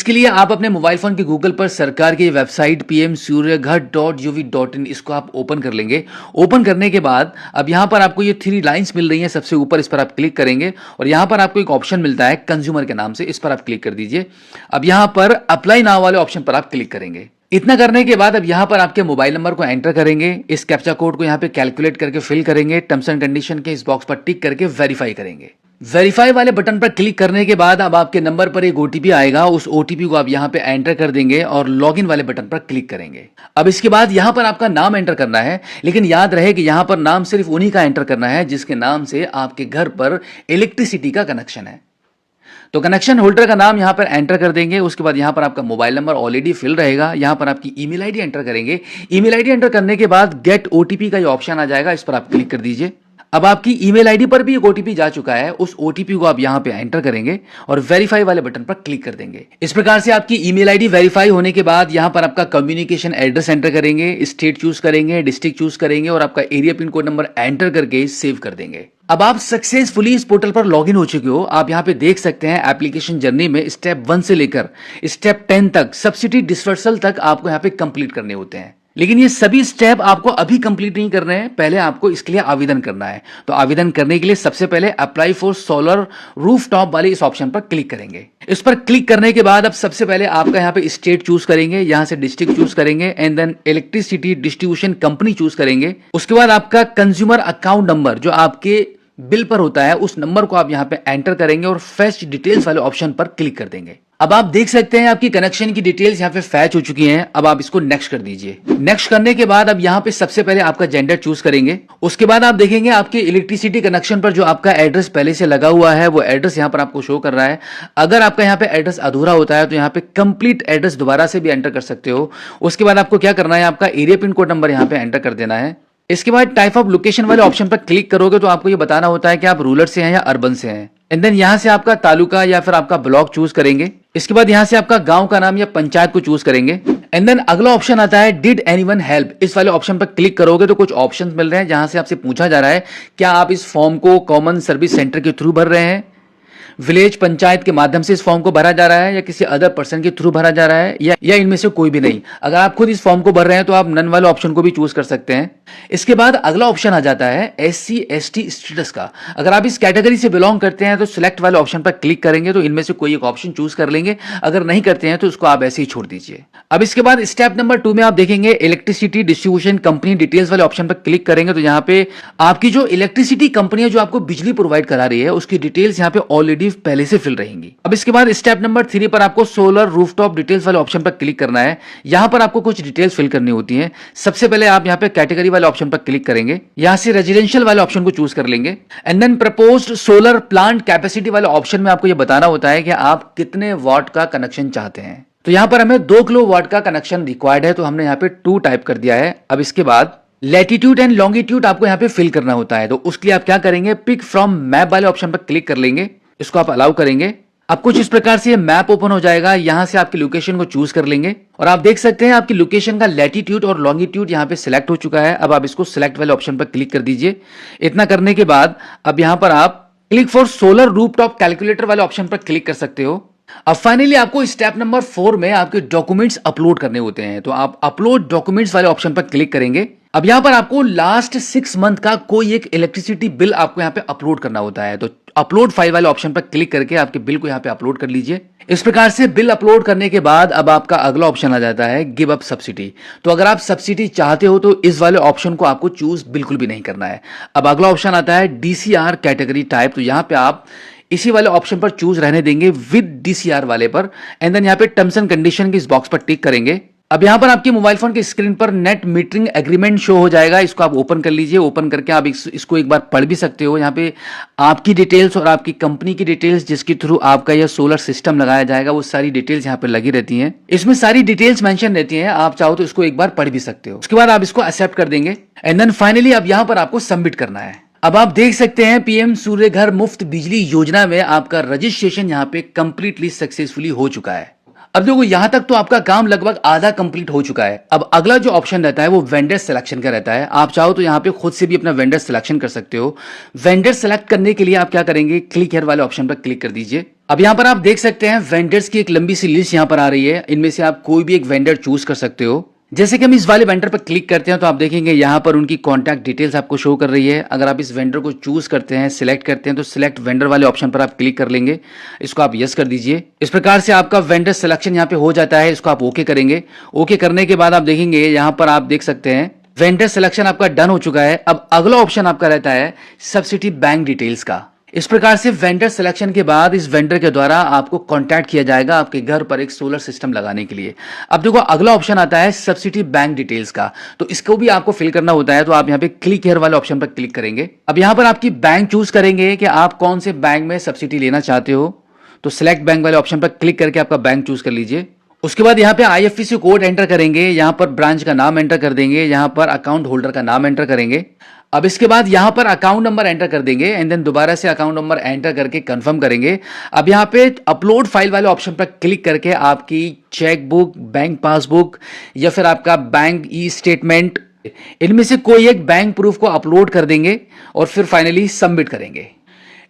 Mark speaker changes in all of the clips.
Speaker 1: इसके लिए आप अपने मोबाइल फोन के गूगल पर सरकार की वेबसाइट pmsuryaghar.gov.in इसको आप ओपन कर लेंगे। ओपन करने के बाद अब यहाँ पर आपको ये 3 लाइंस मिल रही हैं सबसे ऊपर, इस पर आप क्लिक करेंगे और यहाँ पर आपको एक ऑप्शन मिलता है कंज्यूमर के नाम से, इस पर आप क्लिक कर दीजिए। अब यहाँ पर अप्लाई नाउ वाले ऑप्शन पर आप क्लिक करेंगे। इतना करने के बाद अब यहाँ पर आपके मोबाइल नंबर को एंटर करेंगे, इस कैप्चा कोड को यहाँ पे कैलकुलेट करके फिल करेंगे, टर्म्स एंड कंडीशन के इस बॉक्स पर टिक करके वेरीफाई करेंगे। वेरीफाई वाले बटन पर क्लिक करने के बाद अब आपके नंबर पर एक ओटीपी आएगा, उस ओटीपी को आप यहाँ पे एंटर कर देंगे और लॉगिन वाले बटन पर क्लिक करेंगे। अब इसके बाद यहाँ पर आपका नाम एंटर करना है, लेकिन याद रहे कि यहाँ पर नाम सिर्फ उन्हीं का एंटर करना है जिसके नाम से आपके घर पर इलेक्ट्रिसिटी का कनेक्शन है। तो कनेक्शन होल्डर का नाम यहां पर एंटर कर देंगे। उसके बाद यहां पर आपका मोबाइल नंबर ऑलरेडी फिल रहेगा, यहां पर आपकी ईमेल आईडी एंटर करेंगे। ईमेल आईडी एंटर करने के बाद गेट ओटीपी का ये ऑप्शन आ जाएगा, इस पर आप क्लिक कर दीजिए। अब आपकी ईमेल आईडी पर भी एक ओटीपी जा चुका है, उस ओटीपी को आप यहां पे एंटर करेंगे और वेरीफाई वाले बटन पर क्लिक कर देंगे। इस प्रकार से आपकी ईमेल आईडी वेरीफाई होने के बाद यहां पर आपका कम्युनिकेशन एड्रेस एंटर करेंगे, स्टेट चूज करेंगे, डिस्ट्रिक्ट चूज करेंगे और आपका area pin code number enter करके सेव कर देंगे। अब आप सक्सेसफुली इस पोर्टल पर लॉगिन हो चुके हो। आप यहां पे देख सकते हैं एप्लीकेशन जर्नी में स्टेप 1 से लेकर स्टेप 10 तक सब्सिडी डिसवर्सल तक आपको यहां पे कंप्लीट करने होते हैं। लेकिन ये सभी स्टेप आपको अभी कंप्लीट नहीं करने हैं, पहले आपको इसके लिए आवेदन करना है। तो आवेदन करने के लिए सबसे पहले अप्लाई फॉर सोलर रूफटॉप वाले इस ऑप्शन पर क्लिक करेंगे। इस पर क्लिक करने के बाद अब सबसे पहले आपका यहाँ पे स्टेट चूज करेंगे, यहां से डिस्ट्रिक्ट चूज करेंगे and then electricity distribution company choose करेंगे। उसके बाद आपका कंज्यूमर अकाउंट नंबर जो आपके बिल पर होता है उस नंबर को आप यहां पे एंटर करेंगे और फेच डिटेल्स वाले ऑप्शन पर क्लिक कर देंगे। अब आप देख सकते हैं आपकी कनेक्शन की डिटेल्स यहाँ पे फैच हो चुकी हैं। अब आप इसको नेक्स्ट कर दीजिए। नेक्स्ट करने के बाद अब यहाँ पे सबसे पहले आपका जेंडर चूज करेंगे। उसके बाद आप देखेंगे आपके इलेक्ट्रिसिटी कनेक्शन पर जो आपका एड्रेस पहले से लगा हुआ है वो एड्रेस यहाँ पर आपको शो कर रहा है। अगर आपका यहाँ पे एड्रेस अधूरा होता है तो यहाँ पे कंप्लीट एड्रेस दोबारा से भी एंटर कर सकते हो। उसके बाद आपको क्या करना है, आपका एरिया पिन कोड नंबर यहाँ पे एंटर कर देना है। इसके बाद टाइप ऑफ लोकेशन वाले ऑप्शन पर क्लिक करोगे तो आपको ये बताना होता है कि आप रूरल से हैं या अर्बन से हैं। एंड देन यहां से आपका तालुका या फिर आपका ब्लॉक चूज करेंगे। इसके बाद यहां से आपका गांव का नाम या पंचायत को चूज करेंगे। एंड देन अगला ऑप्शन आता है डिड एनीवन हेल्प। इस वाले ऑप्शन पर क्लिक करोगे तो कुछ ऑप्शंस मिल रहे हैं जहां से आपसे पूछा जा रहा है क्या आप इस फॉर्म को कॉमन सर्विस सेंटर के थ्रू भर रहे हैं, विलेज पंचायत के माध्यम से इस फॉर्म को भरा जा रहा है या किसी अदर पर्सन के थ्रू भरा जा रहा है या इनमें से कोई भी नहीं। अगर आप खुद इस फॉर्म को भर रहे हैं तो आप नन वाले ऑप्शन को भी चूज कर सकते हैं। इसके बाद अगला ऑप्शन आ जाता है SC ST स्टेटस का। अगर आप इस कैटेगरी से बिलोंग करते हैं तो सिलेक्ट वाले ऑप्शन पर क्लिक करेंगे तो इनमें से कोई एक ऑप्शन चूज कर लेंगे, अगर नहीं करते हैं तो उसको आप ऐसे ही छोड़ दीजिए। अब इसके बाद स्टेप नंबर 2 में आप देखेंगे इलेक्ट्रिसिटी डिस्ट्रीब्यूशन कंपनी डिटेल्स वाले ऑप्शन पर क्लिक करेंगे तो यहाँ पे आपकी जो इलेक्ट्रिसिटी कंपनी है जो आपको बिजली प्रोवाइड करा रही है उसकी डिटेल्स यहाँ पे ऑलरेडी पहले से फिल रहेंगी। अब इसके बाद स्टेप नंबर 3 पर आपको सोलर रूफटॉप डिटेल्स वाले ऑप्शन पर क्लिक करना है। यहां पर आपको कुछ डिटेल्स फिल करनी होती हैं। सबसे पहले आप यहां पे कैटेगरी वाले ऑप्शन पर क्लिक करेंगे, यहां से रेजिडेंशियल वाले ऑप्शन को चूज कर लेंगे and then proposed solar plant capacity वाले ऑप्शन में आपको यह बताना होता है कि आप कितने वाट का कनेक्शन चाहते हैं। तो यहां पर हमें 2 किलो वाट का कनेक्शन रिक्वायर्ड है तो हमने यहां पे 2 टाइप कर दिया है। अब इसके बाद लैटिट्यूड एंड लॉन्गिट्यूड आपको यहां पे फिल करना होता है। तो उसके लिए आप क्या करेंगे, पिक फ्रॉम मैप वाले ऑप्शन पर क्लिक कर लेंगे, इसको आप अलाउ करेंगे। अब कुछ इस प्रकार से ये मैप ओपन हो जाएगा। यहां से आपकी लोकेशन को चूज कर लेंगे और आप देख सकते हैं आपकी लोकेशन का लैटिट्यूड और लॉन्गिट्यूड यहां पे सिलेक्ट हो चुका है। अब आप इसको सिलेक्ट वाले ऑप्शन पर क्लिक कर दीजिए। इतना करने के बाद अब यहां पर आप click for solar rooftop calculator वाले ऑप्शन पर क्लिक कर सकते हो। अब फाइनली आपको स्टेप नंबर 4 में आपके डॉक्यूमेंट्स अपलोड करने होते हैं। तो आप अपलोड डॉक्यूमेंट्स वाले ऑप्शन पर क्लिक करेंगे। अब यहां पर आपको लास्ट 6 मंथ का कोई एक इलेक्ट्रिसिटी बिल आपको यहां पे अपलोड करना होता है। तो अपलोड फाइल वाले ऑप्शन पर क्लिक करके आपके बिल को यहां पे अपलोड कर लीजिए। इस प्रकार से बिल अपलोड करने के बाद अब आपका अगला ऑप्शन आ जाता है गिव अप सब्सिडी। तो अगर आप सब्सिडी चाहते हो तो इस वाले ऑप्शन को आपको चूज बिल्कुल भी नहीं करना है। अब अगला ऑप्शन आता है DCR कैटेगरी टाइप। तो यहां पे आप इसी वाले ऑप्शन पर चूज रहने देंगे विद DCR वाले पर एंड देन यहाँ पे टर्म्स एंड कंडीशन के इस बॉक्स पर टिक करेंगे। अब यहां पर आपके मोबाइल फोन के स्क्रीन पर नेट मीटरिंग एग्रीमेंट शो हो जाएगा, इसको आप ओपन कर लीजिए। ओपन करके आप इसको एक बार पढ़ भी सकते हो। यहाँ पे आपकी डिटेल्स और आपकी कंपनी की डिटेल्स जिसके थ्रू आपका यह सोलर सिस्टम लगाया जाएगा वो सारी डिटेल्स यहाँ पे लगी रहती हैं। इसमें सारी डिटेल्स मेंशन रहती हैं, आप चाहो तो इसको एक बार पढ़ भी सकते हो। उसके बाद आप इसको एक्सेप्ट कर देंगे एंड देन फाइनली अब यहाँ पर आपको सबमिट करना है। अब आप देख सकते हैं PM सूर्य घर मुफ्त बिजली योजना में आपका रजिस्ट्रेशन यहाँ पे कंप्लीटली सक्सेसफुली हो चुका है। अब देखो यहां तक तो आपका काम लगभग आधा कंप्लीट हो चुका है। अब अगला जो ऑप्शन रहता है वो वेंडर सिलेक्शन का रहता है। आप चाहो तो यहां पे खुद से भी अपना वेंडर सिलेक्शन कर सकते हो। वेंडर सिलेक्ट करने के लिए आप क्या करेंगे, क्लिक हियर वाले ऑप्शन पर क्लिक कर दीजिए। अब यहाँ पर आप देख सकते हैं वेंडर्स की एक लंबी सी लिस्ट यहाँ पर आ रही है। इनमें से आप कोई भी एक वेंडर चूज कर सकते हो। जैसे कि हम इस वाले वेंडर पर क्लिक करते हैं तो आप देखेंगे यहाँ पर उनकी कॉन्टैक्ट डिटेल्स आपको शो कर रही है। अगर आप इस वेंडर को चूज करते हैं, सिलेक्ट करते हैं, तो सिलेक्ट वेंडर वाले ऑप्शन पर आप क्लिक कर लेंगे। इसको आप यस कर दीजिए। इस प्रकार से आपका वेंडर सिलेक्शन यहाँ पे हो जाता है। इसको आप ओके करेंगे। ओके करने के बाद आप देखेंगे यहाँ पर आप देख सकते हैं वेंडर सिलेक्शन आपका डन हो चुका है। अब अगला ऑप्शन आपका रहता है सब्सिडी बैंक डिटेल्स का। इस प्रकार से वेंडर सिलेक्शन के बाद इस वेंडर के द्वारा आपको कांटेक्ट किया जाएगा आपके घर पर एक सोलर सिस्टम लगाने के लिए। अब देखो अगला ऑप्शन आता है सब्सिडी बैंक डिटेल्स का, तो इसको भी आपको फिल करना होता है। तो आप यहाँ पे क्लिक हियर वाले ऑप्शन पर क्लिक करेंगे। अब यहाँ पर आपकी बैंक चूज करेंगे कि आप कौन से बैंक में सब्सिडी लेना चाहते हो। तो सिलेक्ट बैंक वाले ऑप्शन पर क्लिक करके आपका बैंक चूज कर लीजिए। उसके बाद यहाँ पे IFSC कोड एंटर करेंगे। यहाँ पर ब्रांच का नाम एंटर कर देंगे। यहाँ पर अकाउंट होल्डर का नाम एंटर करेंगे। अब इसके बाद यहाँ पर अकाउंट नंबर एंटर कर देंगे एंड देन दोबारा से अकाउंट नंबर एंटर करके कंफर्म करेंगे। अब यहाँ पे अपलोड फाइल वाले ऑप्शन पर क्लिक करके आपकी चेक बुक, बैंक पासबुक या फिर आपका बैंक ई स्टेटमेंट, इनमें से कोई एक बैंक प्रूफ को अपलोड कर देंगे और फिर फाइनली सबमिट करेंगे।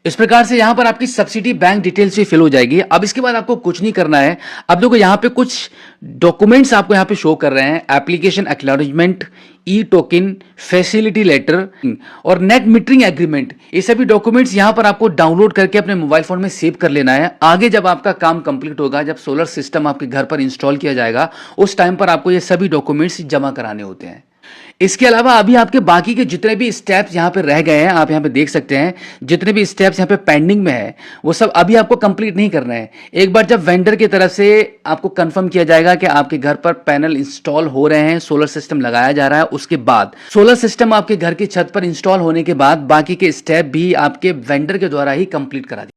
Speaker 1: इस प्रकार से यहां पर आपकी सब्सिडी बैंक डिटेल्स भी फिल हो जाएगी। अब इसके बाद आपको कुछ नहीं करना है। अब देखो यहां पे कुछ डॉक्यूमेंट्स आपको यहां पे शो कर रहे हैं। एप्लीकेशन एक्नॉलेजमेंट, ई टोकन, फैसिलिटी लेटर और नेट मीटरिंग एग्रीमेंट। ये सभी डॉक्यूमेंट्स यहां पर आपको डाउनलोड करके अपने मोबाइल फोन में सेव कर लेना है। आगे जब आपका काम कंप्लीट होगा, जब सोलर सिस्टम आपके घर पर इंस्टॉल किया जाएगा, उस टाइम पर आपको ये सभी डॉक्यूमेंट्स जमा कराने होते हैं। इसके अलावा अभी आपके बाकी के जितने भी स्टेप्स यहां पे रह गए हैं, आप यहां पे देख सकते हैं जितने भी स्टेप्स यहां पे पेंडिंग में है, वो सब अभी आपको कंप्लीट नहीं करना है। एक बार जब वेंडर की तरफ से आपको कंफर्म किया जाएगा कि आपके घर पर पैनल इंस्टॉल हो रहे हैं, सोलर सिस्टम लगाया जा रहा है, उसके बाद सोलर सिस्टम आपके घर की छत पर इंस्टॉल होने के बाद बाकी के स्टेप भी आपके वेंडर के द्वारा ही कंप्लीट करा